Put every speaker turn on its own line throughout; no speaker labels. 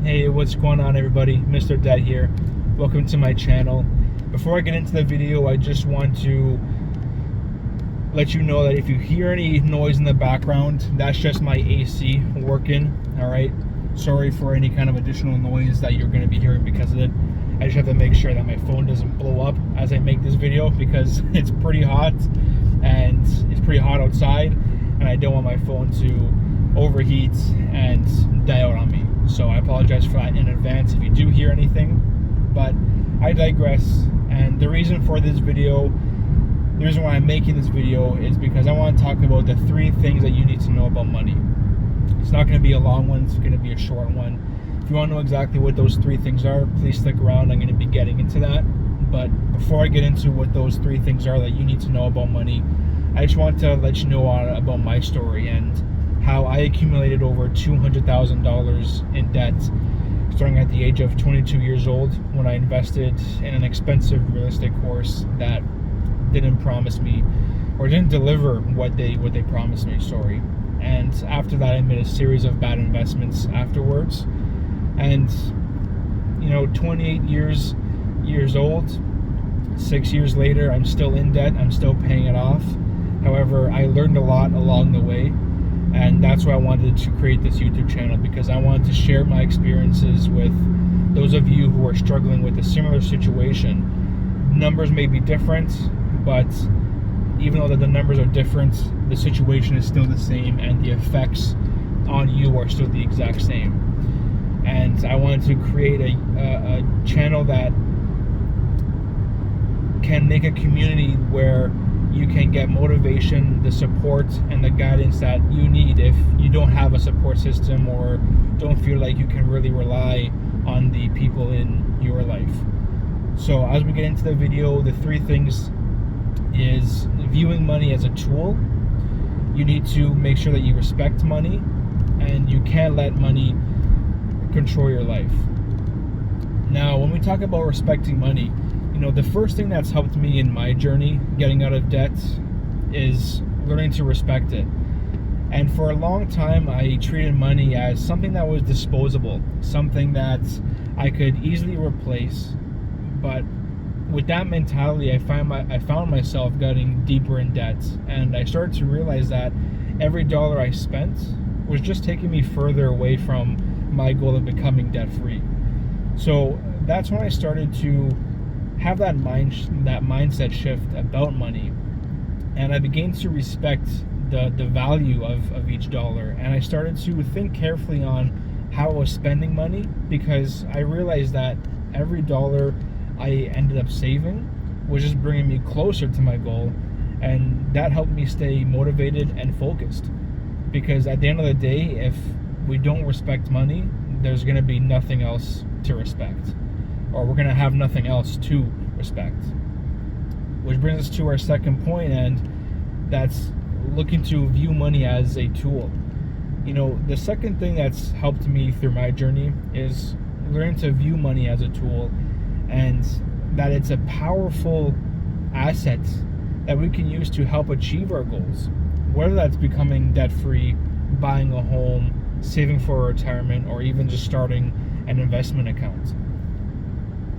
Hey, what's going on, everybody? Mr. Debt here. Welcome to my channel. Before I get into the video, I just want to let you know that if you hear any noise in the background, that's just my AC working, all right? Sorry for any kind of additional noise that you're going to be hearing because of it. I just have to make sure that my phone doesn't blow up as I make this video because it's pretty hot and it's pretty hot outside, and I don't want my phone to overheat and die out on me. So I apologize for that in advance if you do hear anything, but I digress. And the reason for this video, the reason why I'm making this video is because I want to talk about the 3 things that you need to know about money. It's not going to be a long one, it's going to be a short one. If you want to know exactly what those 3 things are, please stick around. I'm going to be getting into that. But before I get into what those 3 things are that you need to know about money, I just want to let you know about my story and how I accumulated over $200,000 in debt starting at the age of 22 years old when I invested in an expensive real estate course that didn't promise me or didn't deliver what they promised me, And after that, I made a series of bad investments afterwards. And 28 years old, 6 years later, I'm still in debt. I'm still paying it off. However, I learned a lot along the way. And that's why I wanted to create this YouTube channel, because I wanted to share my experiences with those of you who are struggling with a similar situation. Numbers may be different, but even though the numbers are different, the situation is still the same and the effects on you are still the exact same. And I wanted to create a channel that can make a community where you can get motivation, the support, and the guidance that you need if you don't have a support system or don't feel like you can really rely on the people in your life. So as we get into the video, the 3 things is viewing money as a tool. You need to make sure that you respect money, and you can't let money control your life. Now, when we talk about respecting money, the first thing that's helped me in my journey getting out of debt is learning to respect it. And for a long time, I treated money as something that was disposable, something that I could easily replace. But with that mentality, I found myself getting deeper in debt, and I started to realize that every dollar I spent was just taking me further away from my goal of becoming debt-free. So that's when I started to have that mindset shift about money, and I began to respect the value of each dollar, and I started to think carefully on how I was spending money, because I realized that every dollar I ended up saving was just bringing me closer to my goal, and that helped me stay motivated and focused. Because at the end of the day, if we don't respect money, there's going to be nothing else to respect, or we're going to have nothing else to respect. Which brings us to our second point, and that's looking to view money as a tool. The second thing that's helped me through my journey is learning to view money as a tool, and that it's a powerful asset that we can use to help achieve our goals, whether that's becoming debt-free, buying a home, saving for retirement, or even just starting an investment account.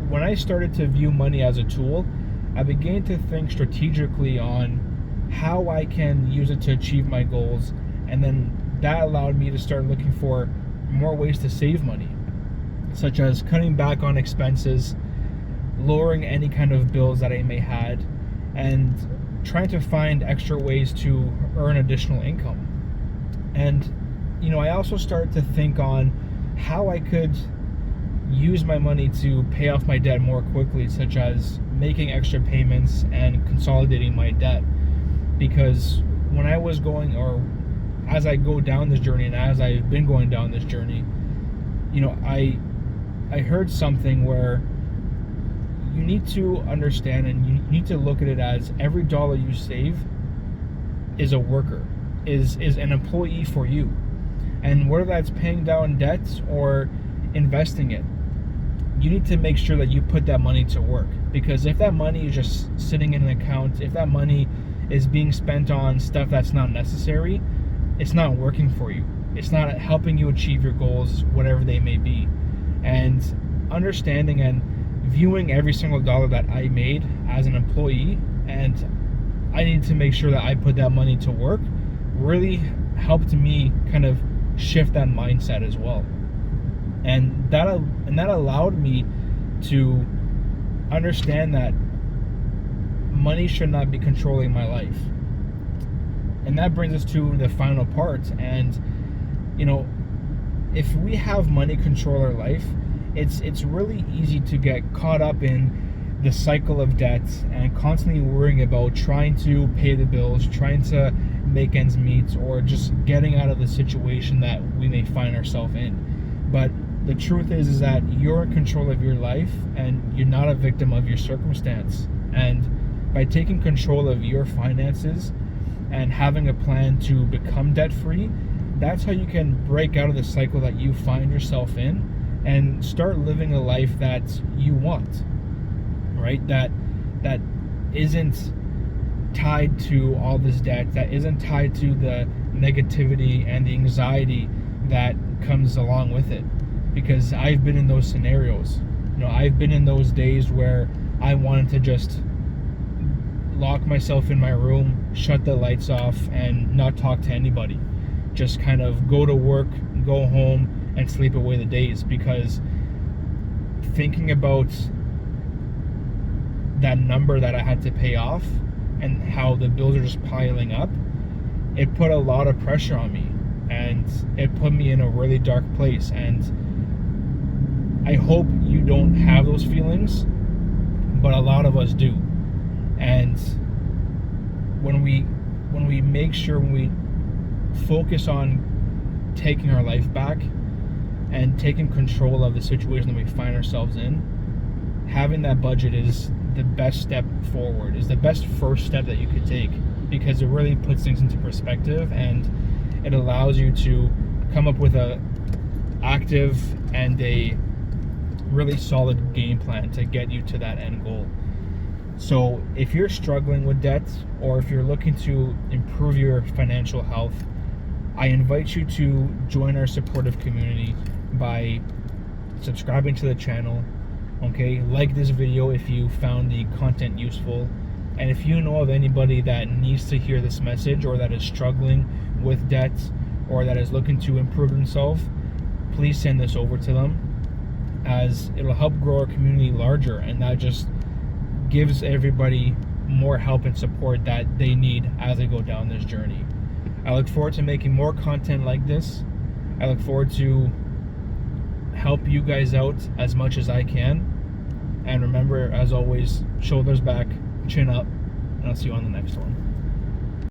When I started to view money as a tool, I began to think strategically on how I can use it to achieve my goals, and then that allowed me to start looking for more ways to save money, such as cutting back on expenses, lowering any kind of bills that I may have, and trying to find extra ways to earn additional income. And I also started to think on how I could use my money to pay off my debt more quickly, such as making extra payments and consolidating my debt. Because when I was going, or as I go down this journey, and as I've been going down this journey, I heard something where you need to understand, and you need to look at it as every dollar you save is a worker, is an employee for you. And whether that's paying down debts or investing it, you need to make sure that you put that money to work. Because if that money is just sitting in an account, if that money is being spent on stuff that's not necessary, it's not working for you. It's not helping you achieve your goals, whatever they may be. and understanding and viewing every single dollar that I made as an employee, and I need to make sure that I put that money to work, really helped me kind of shift that mindset as well. And that allowed me to understand that money should not be controlling my life. And that brings us to the final part. And if we have money control our life, it's really easy to get caught up in the cycle of debt and constantly worrying about trying to pay the bills, trying to make ends meet, or just getting out of the situation that we may find ourselves in. But the truth is that you're in control of your life, and you're not a victim of your circumstance. And by taking control of your finances and having a plan to become debt-free, that's how you can break out of the cycle that you find yourself in and start living a life that you want, right? That isn't tied to all this debt, that isn't tied to the negativity and the anxiety that comes along with it. Because I've been in those scenarios. I've been in those days where I wanted to just lock myself in my room, shut the lights off, and not talk to anybody. Just kind of go to work, go home, and sleep away the days, because thinking about that number that I had to pay off and how the bills are just piling up, it put a lot of pressure on me, and it put me in a really dark place. And I hope you don't have those feelings, but a lot of us do. And when we make sure, when we focus on taking our life back and taking control of the situation that we find ourselves in, having that budget is the best step forward, is the best first step that you could take, because it really puts things into perspective, and it allows you to come up with a active and a really solid game plan to get you to that end goal. So if you're struggling with debt, or if you're looking to improve your financial health, I invite you to join our supportive community by subscribing to the channel. Okay, like this video if you found the content useful, and if you know of anybody that needs to hear this message, or that is struggling with debt, or that is looking to improve themselves, please send this over to them, as it'll help grow our community larger, and that just gives everybody more help and support that they need as they go down this journey. I look forward to making more content like this. I look forward to help you guys out as much as I can. And remember, as always, shoulders back, chin up, and I'll see you on the next one.